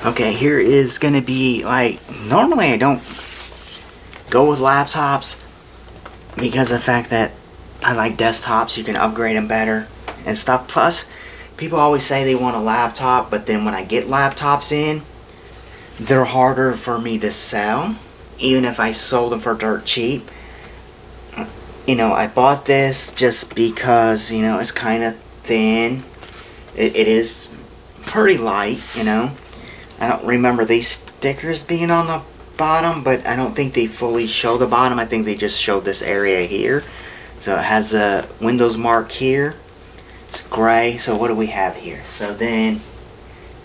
Okay, here is gonna be like, normally I don't go with laptops because of the fact that I like desktops, you can upgrade them better and stuff. Plus, people always say they want a laptop, but then when I get laptops in, they're harder for me to sell, even if I sold them for dirt cheap. You know, I bought this just because, you know, it's kind of thin. It is pretty light, you know. I don't remember these stickers being on the bottom, but I don't think they fully show the bottom. I think they just showed this area here. So it has a Windows mark here. It's gray. So what do we have here? So then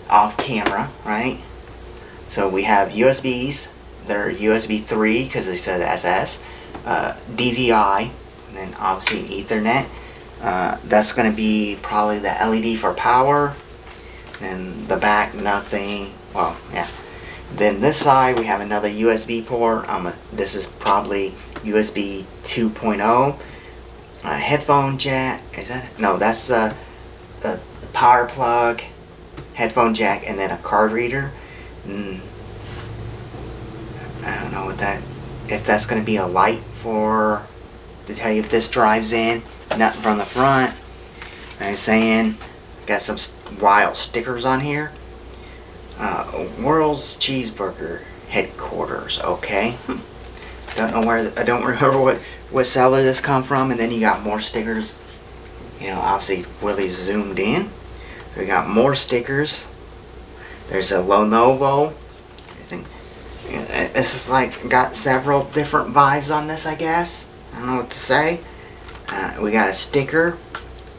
off camera, right? So we have USBs. They're USB 3 because they said SS. DVI, and then obviously Ethernet. That's going to be probably the LED for power. And the back, nothing. Well, yeah. Then this side we have another USB port. This is probably USB 2.0. Headphone jack. Is that? No, that's the power plug, headphone jack, and then a card reader. I don't know what that. If that's going to be a light for to tell you if this drives in. Nothing from the front. I'm saying got some wild stickers on here. World's Cheeseburger Headquarters. Okay. Don't know where. I don't remember what seller this come from. And then you got more stickers. You know, obviously really zoomed in. We got more stickers. There's a Lenovo. I think this is like got several different vibes on this. I guess I don't know what to say. We got a sticker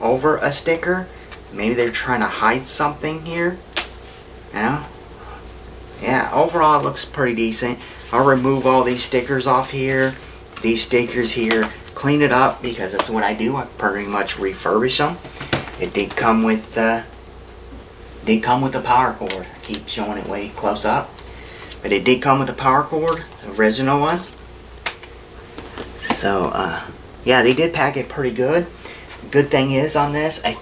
over a sticker. Maybe they're trying to hide something here. You know? Yeah, overall it looks pretty decent. I'll remove all these stickers off here. These stickers here. Clean it up because that's what I do. I pretty much refurbish them. It did come with the power cord. I keep showing it way close up. But it did come with the power cord. The original one. So, yeah, they did pack it pretty good. Good thing is on this, I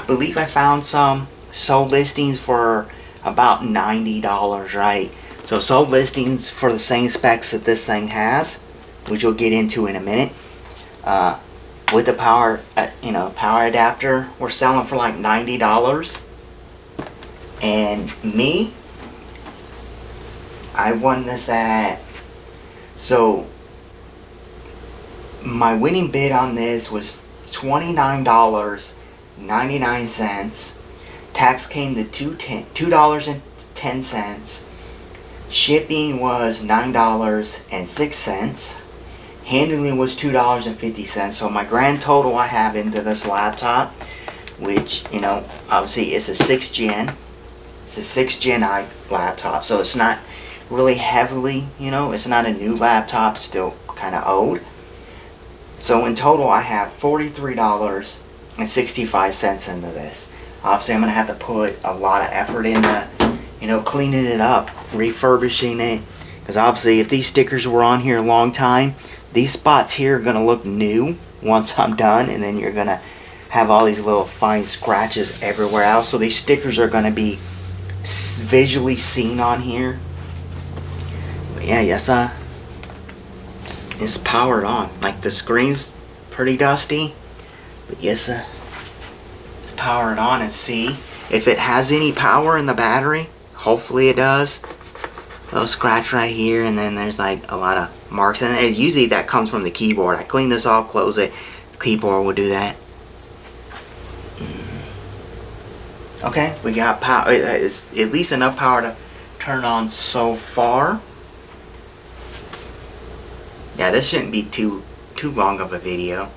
believe I found some sold listings for about $90, right? So sold listings for the same specs that this thing has, which we'll get into in a minute. With the power, power adapter, we're selling for like $90. And me, I won this at, so my winning bid on this was $29.99. Tax came to $2.10. Shipping was $9.06. Handling was $2.50. So my grand total I have into this laptop, which, you know, obviously is a 6th gen. It's a 6th gen laptop, so it's not really heavily, you know, it's not a new laptop, it's still kind of old. So in total I have $43.65 into this. Obviously I'm going to have to put a lot of effort into, you know, cleaning it up, refurbishing it. Because obviously if these stickers were on here a long time, these spots here are going to look new once I'm done. And then you're going to have all these little fine scratches everywhere else. So these stickers are going to be visually seen on here. But yeah, yes, it's powered on. Like the screen's pretty dusty. But yes, it's powered on, and see if it has any power in the battery. Hopefully it does. A little scratch right here, and then there's like a lot of marks, and usually that comes from the keyboard. I clean this off, close it. The keyboard will do that. Okay, we got power. It's at least enough power to turn on so far. Yeah, this shouldn't be too long of a video.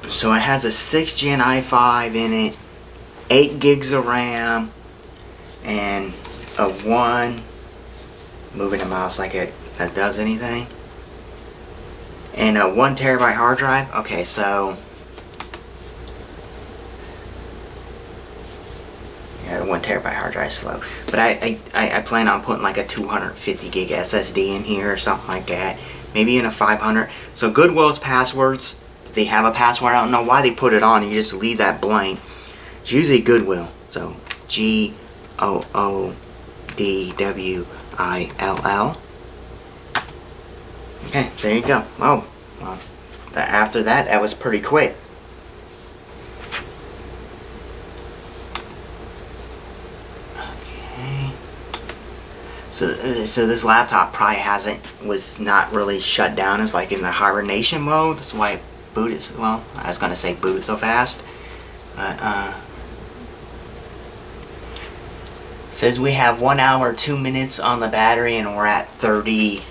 So it has a 6th gen i5 in it, 8 gigs of RAM, and a 1, moving the mouse like that does anything, and a 1 terabyte hard drive. Okay, so yeah, the 1 terabyte hard drive is slow, but I plan on putting like a 250 gig SSD in here or something like that, maybe in a 500. So Goodwill's passwords, they have a password. I don't know why they put it on. You just leave that blank. It's usually Goodwill. So GOODWILL. Okay, there you go. Oh, well, after that, that was pretty quick. Okay. So this laptop probably was not really shut down. It's like in the hibernation mode. That's why it booted. Well, I was gonna say booted so fast, but says we have 1 hour 2 minutes on the battery and we're at 38%.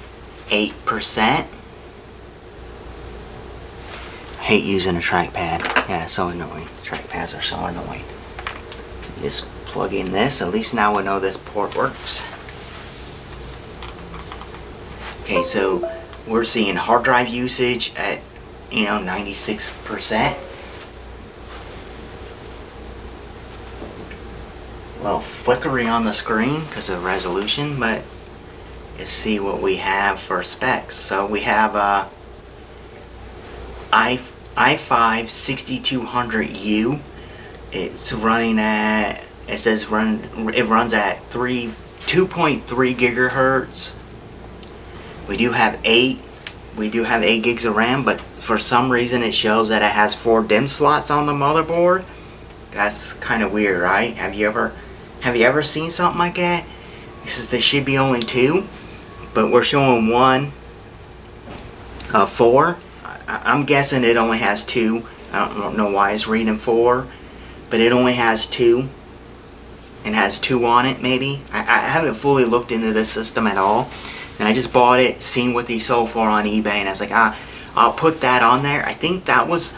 I hate using a trackpad. Yeah, it's so annoying. Trackpads are so annoying. Just plug in this. At least now we know this port works. Okay, so we're seeing hard drive usage at 96%. A little flickery on the screen because of resolution, but let's see what we have for specs. So we have i5 6200U. It's running at, it runs at 2.3 gigahertz. We do have 8 gigs of RAM, but for some reason it shows that it has 4 DIMM slots on the motherboard. That's kind of weird, right? Have you ever seen something like that? It says there should be only 2, but we're showing 1 of 4. I'm guessing it only has 2. I don't know why it's reading 4, but it only has 2. And has 2 on it, maybe. I haven't fully looked into this system at all. And I just bought it, seen what they sold for on eBay, and I was like, I'll put that on there. I think that was,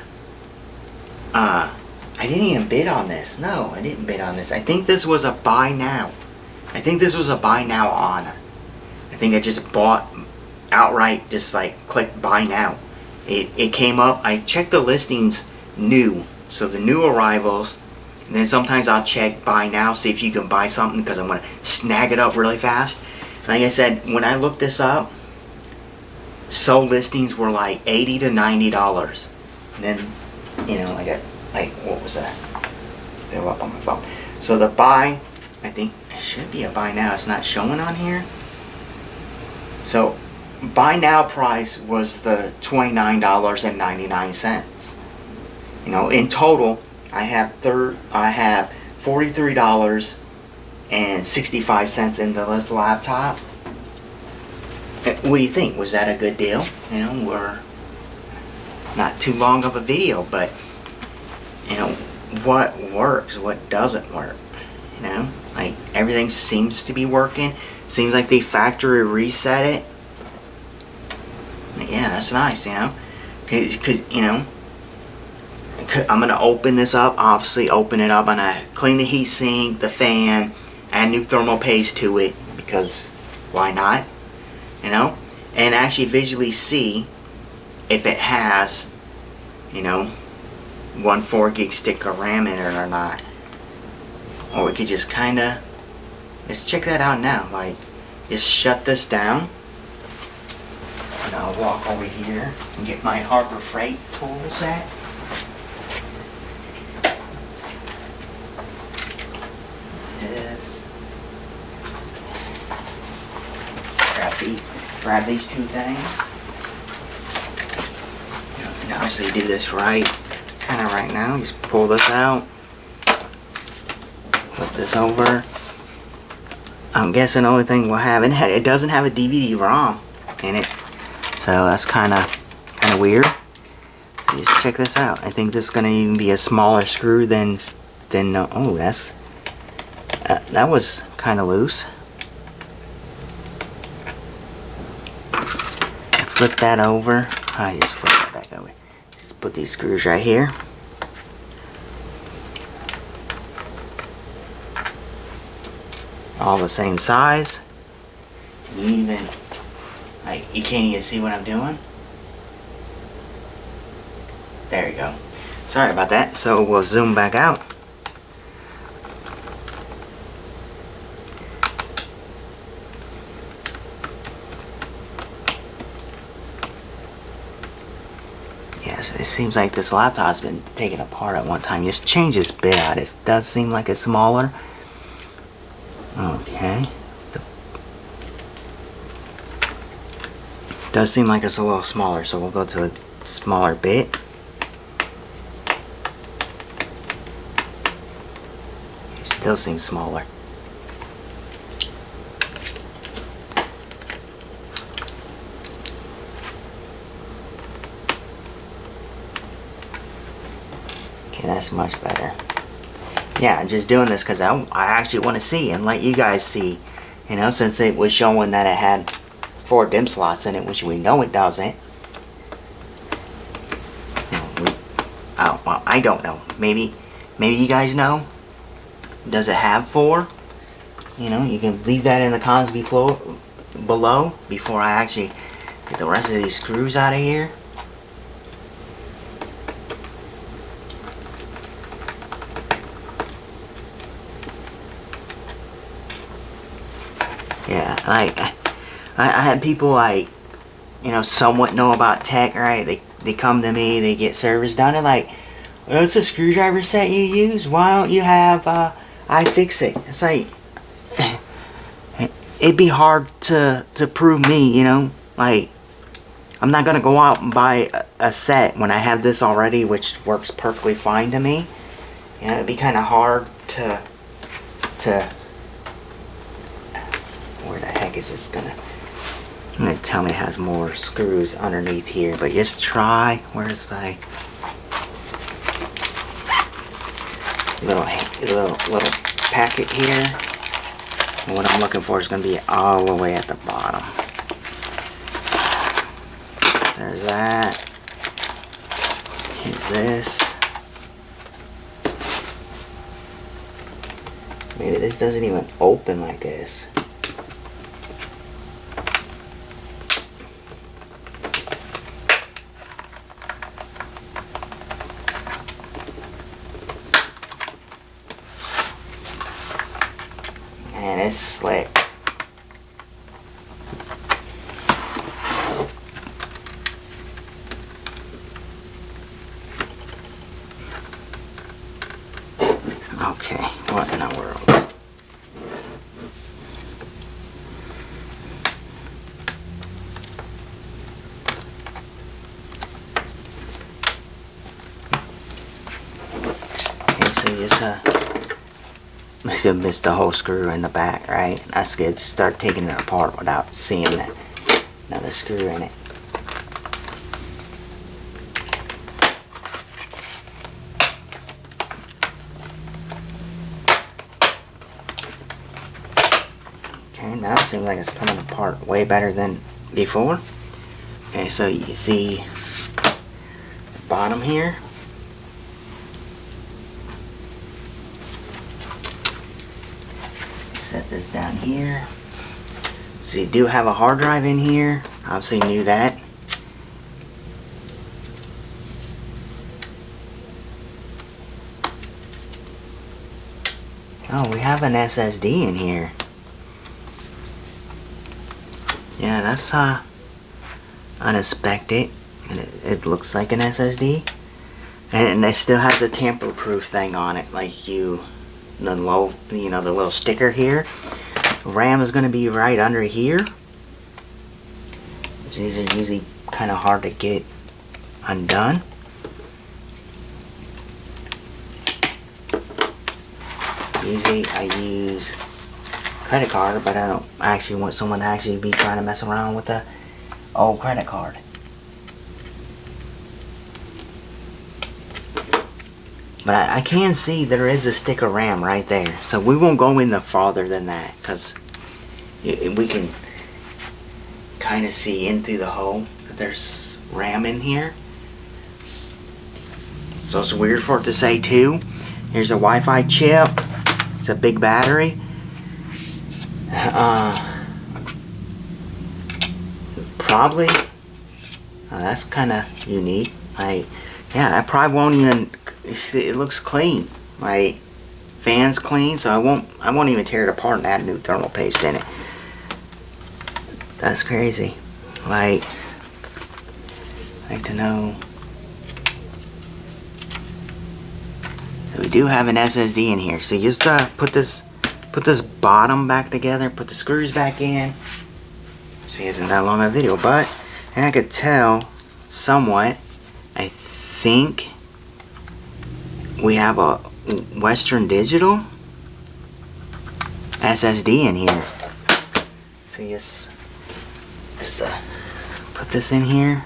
I didn't even bid on this. No, I didn't bid on this. I think this was a buy now. I think this was a buy now on. I think I just bought outright, just like click buy now. It came up. I checked the listings new, so the new arrivals, and then sometimes I'll check buy now, see if you can buy something because I'm gonna snag it up really fast. Like I said, when I looked this up, sold listings were like $80 to $90. And then, I got, what was that? Still up on my phone. So the buy, I think it should be a buy now. It's not showing on here. So buy now price was the $29.99. In total, I have $43.65 into this laptop. What do you think? Was that a good deal? We're not too long of a video, but what works, what doesn't work? Like everything seems to be working. Seems like they factory reset it. Yeah, that's nice, because I'm gonna open this up. Obviously, open it up, and I clean the heatsink, the fan, add new thermal paste to it because why not? And actually visually see if it has, 1 4 gig stick of RAM in it or not. Or we could just let's check that out now. Like, just shut this down. And I'll walk over here and get my Harbor Freight tool set. Grab these 2 things. And obviously do this right now. Just pull this out. Put this over. I'm guessing the only thing we'll have it doesn't have a DVD-ROM in it, so that's kind of weird. Just check this out. I think this is going to even be a smaller screw than oh, that was kind of loose. Flip that over. I just flip that back over. Just put these screws right here. All the same size. You can't even see what I'm doing. There you go. Sorry about that. So we'll zoom back out. it seems like this laptop's been taken apart at one time. Just change this bit out. It does seem like it's smaller. Okay. Does seem like it's a little smaller, so we'll go to a smaller bit. It still seems smaller. Okay, that's much better. Yeah, I'm just doing this because I actually want to see and let you guys see, you know, since it was showing that it had 4 DIMM slots in it, which we know it doesn't. Well, I don't know. Maybe you guys know. Does it have 4? You know, you can leave that in the comments below before I actually get the rest of these screws out of here. Yeah, like I had people like, you know, somewhat know about tech, right? They come to me, they get service done, and like, well, it's a screwdriver set you use. Why don't you have iFixit? It's like, it'd be hard to prove me, you know. Like, I'm not gonna go out and buy a set when I have this already, which works perfectly fine to me. You know, it'd be kind of hard to. Where the heck is this gonna? Tell me it has more screws underneath here, but just try. Where's my little packet here? And what I'm looking for is going to be all the way at the bottom. There's that. Here's this. Maybe this doesn't even open like this. And it's slick. Okay, what in the world? Okay, so you just must have missed the whole screw in the back, right? That's good. Start taking it apart without seeing another screw in it. Okay, now it seems like it's coming apart way better than before. Okay, so you can see the bottom here. Set this down here. So you do have a hard drive in here. Obviously knew that. Oh, we have an SSD in here. Yeah, that's unexpected. And it looks like an SSD. And it still has a tamper-proof thing on it, like the little sticker here. RAM is going to be right under here. These are usually kind of hard to get undone. Usually I use credit card, but I don't actually want someone to actually be trying to mess around with the old credit card. But I can see there is a stick of RAM right there. So we won't go in farther than that, because we can kind of see in through the hole that there's RAM in here. So it's weird for it to say 2. Here's a Wi-Fi chip. It's a big battery. Probably. That's kind of unique. Yeah, I probably won't even. It looks clean. My fan's clean, so I won't even tear it apart and add new thermal paste in it. That's crazy. Like to know So we do have an SSD in here. So just put this bottom back together, put the screws back in. See, isn't that long a video, but I could tell somewhat. I think we have a Western Digital SSD in here. So just put this in here.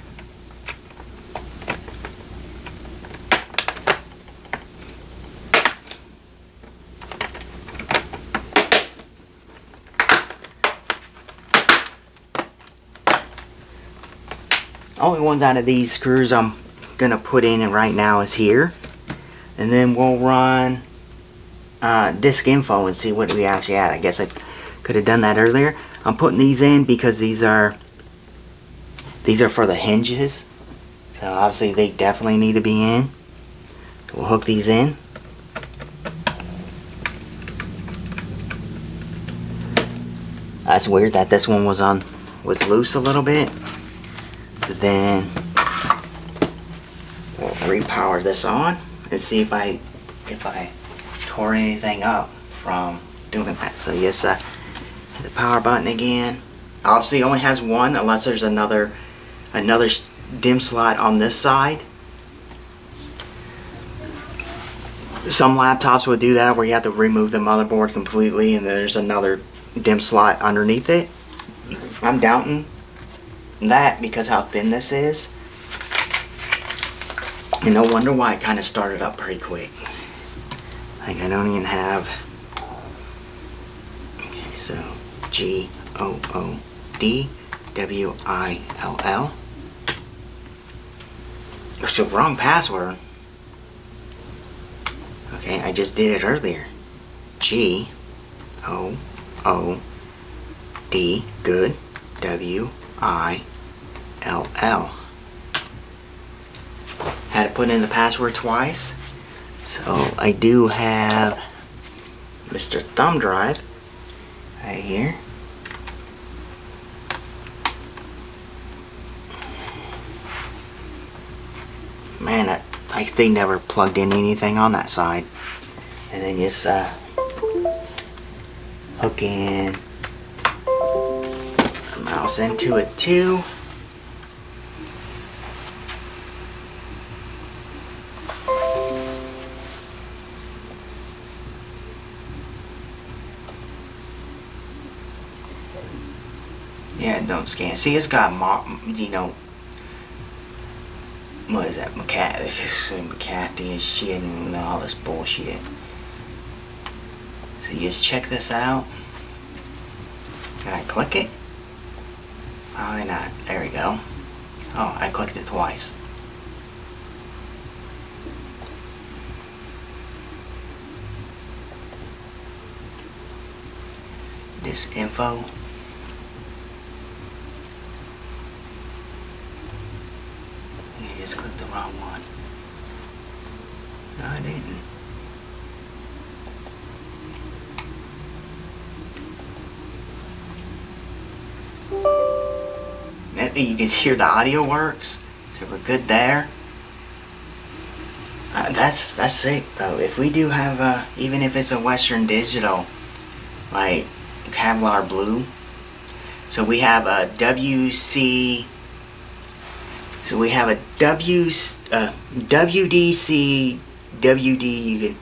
Only ones out of these screws I'm gonna put in right now is here, and then we'll run disk info and see what we actually had. I guess I could have done that earlier. I'm putting these in because these are for the hinges, so obviously they definitely need to be in. So we'll hook these in. That's weird that this one was loose a little bit. So then we'll repower this on and see if I tore anything up from doing that. So yes, the power button again. Obviously it only has one unless there's another DIMM slot on this side. Some laptops would do that where you have to remove the motherboard completely and then there's another DIMM slot underneath it. I'm doubting that because how thin this is, and no wonder why it kind of started up pretty quick. Like I don't even have. Okay, so GOODWILL. It's the wrong password. Okay, I just did it earlier. GOOD, good, WILL. Had to put in the password twice. So I do have Mr. Thumb Drive right here. Man, they never plugged in anything on that side. And then just hook in the mouse into it too. Yeah, don't scan. See, it's got, you know, what is that, McCarthy and shit and all this bullshit. So you just check this out. Can I click it? Probably not. There we go. Oh, I clicked it twice. This info. You just clicked the wrong one. No, I didn't. You can hear the audio works, so we're good there. That's sick though. If we do have even if it's a Western Digital, like Kevlar blue, so we have a WC. So we have a WDC WD. You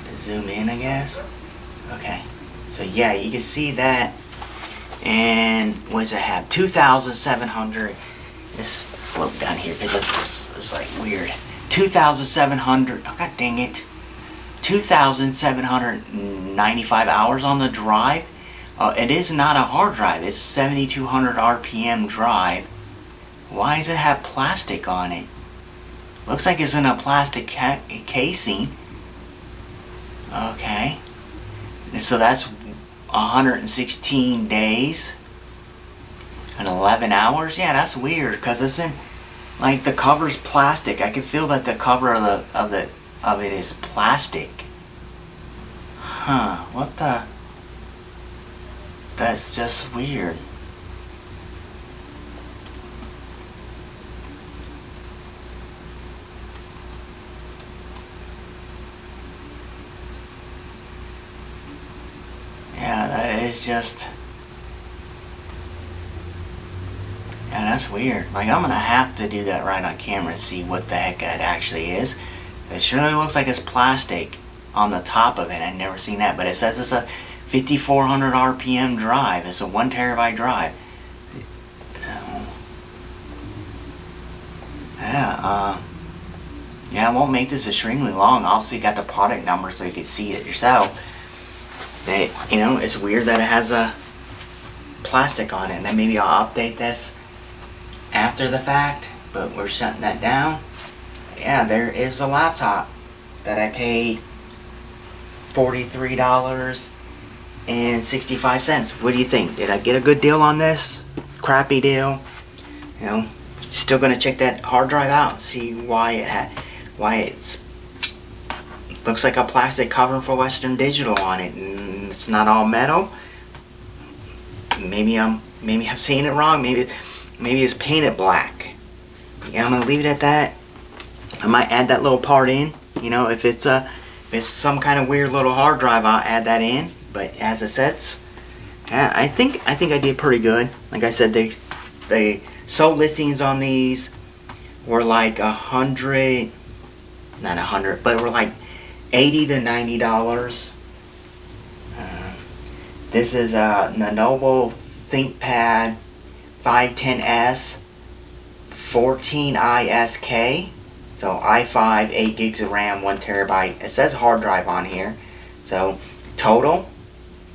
can zoom in, I guess. Okay. So yeah, you can see that. And what does it have? 2,700. This float down here because it's like weird. 2,700. Oh, god dang it. 2,795 hours on the drive. It is not a hard drive. It's 7,200 RPM drive. Why does it have plastic on it? Looks like it's in a plastic casing. Okay. And so that's 116 days and 11 hours. Yeah, that's weird because it's in, like, the cover's plastic. I can feel that the cover of it is plastic. Huh? What the? That's just weird. is just... Yeah, that's weird. Like, I'm gonna have to do that right on camera and see what the heck that actually is. It surely looks like it's plastic on the top of it. I've never seen that, but it says it's a 5400 RPM drive. It's a 1 terabyte drive. So, yeah, I won't make this extremely long. Obviously, got the product number so you can see it yourself. But, you know, it's weird that it has a plastic on it. And then maybe I'll update this after the fact. But we're shutting that down. Yeah, there is a laptop that I paid $43.65. What do you think? Did I get a good deal on this? Crappy deal? You know, still gonna check that hard drive out and see why it's looks like a plastic cover for Western Digital on it, and it's not all metal. Maybe I'm saying it wrong. Maybe it's painted black. Yeah, I'm gonna leave it at that. I might add that little part in. You know, if it's some kind of weird little hard drive, I'll add that in. But as it sets, yeah, I think I did pretty good. Like I said, they sold listings on these were like $100, not $100, but were like $80 to $90. This is a Lenovo ThinkPad 510S 14ISK. So i5, 8 gigs of RAM, 1 terabyte. It says hard drive on here. So total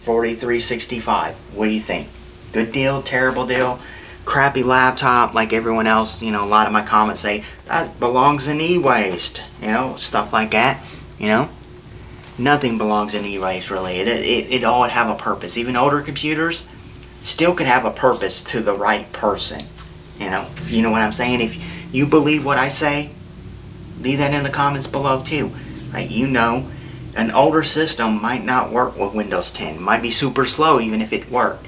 $43.65. What do you think? Good deal, terrible deal, crappy laptop like everyone else? You know, a lot of my comments say that belongs in e-waste. You know, stuff like that. You know, nothing belongs in e-waste really. It all would have a purpose. Even older computers still could have a purpose to the right person. You know what I'm saying? If you believe what I say, leave that in the comments below too. Like, you know, an older system might not work with Windows 10. It might be super slow even if it worked.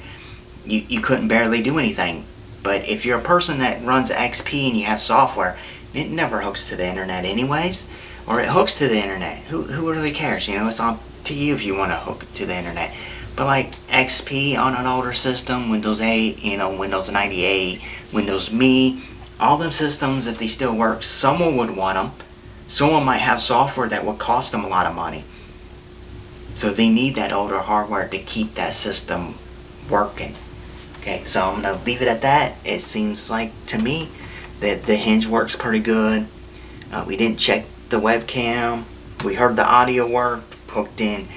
You couldn't barely do anything. But if you're a person that runs XP and you have software, it never hooks to the internet anyways. Or it hooks to the internet. Who really cares? You know, it's on to you if you want to hook to the internet. But like XP on an older system, Windows 8, you know, Windows 98, Windows Me, all them systems, if they still work, someone would want them. Someone might have software that would cost them a lot of money. So they need that older hardware to keep that system working. Okay, so I'm going to leave it at that. It seems like to me that the hinge works pretty good. We didn't check the webcam. We heard the audio work, hooked in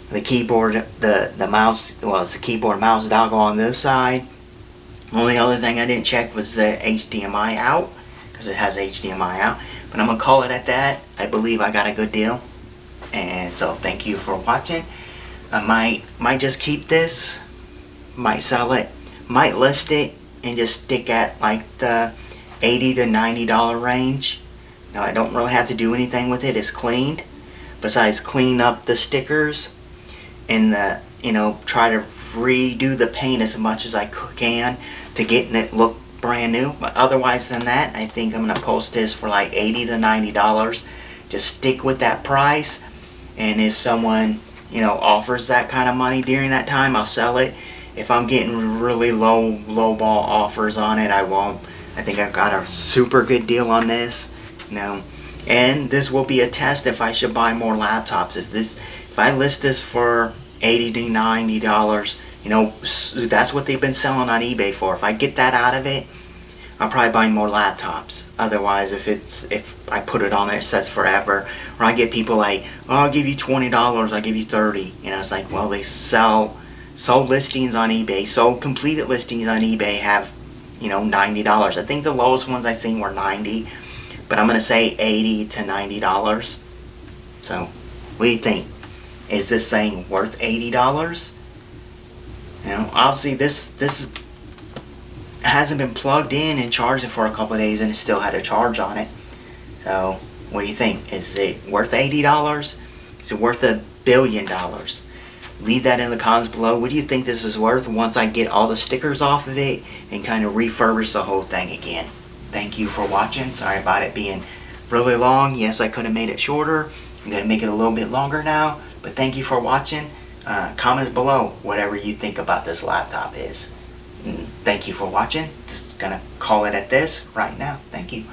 the keyboard, the mouse, well, it's the keyboard mouse dongle on this side. Only other thing I didn't check was the HDMI out, because it has HDMI out. But I'm going to call it at that. I believe I got a good deal. And so thank you for watching. I might just keep this, might sell it, might list it, and just stick at like the $80 to $90 range. Now, I don't really have to do anything with it. It's cleaned. Besides clean up the stickers and try to redo the paint as much as I can to getting it look brand new. But otherwise than that, I think I'm going to post this for like $80 to $90. Just stick with that price. And if someone, offers that kind of money during that time, I'll sell it. If I'm getting really low ball offers on it, I won't. I think I've got a super good deal on this. And this will be a test if I should buy more laptops. If I list this for $80 to $90, that's what they've been selling on eBay for. If I get that out of it, I'll probably buy more laptops. Otherwise, if I put it on there, it says forever. Or I get people like, oh, I'll give you $20, I'll give you $30. It's like, well, they sold listings on eBay, sold completed listings on eBay have, $90. I think the lowest ones I seen were $90, but I'm gonna say $80 to $90. So, what do you think? Is this thing worth $80? Obviously this hasn't been plugged in and charging for a couple of days, and it still had a charge on it. So, what do you think? Is it worth $80? Is it worth $1 billion? Leave that in the comments below. What do you think this is worth once I get all the stickers off of it and kind of refurbish the whole thing again? Thank you for watching. Sorry about it being really long. Yes, I could have made it shorter. I'm going to make it a little bit longer now. But thank you for watching. Comments below whatever you think about this laptop is. And thank you for watching. Just gonna call it at this right now. Thank you.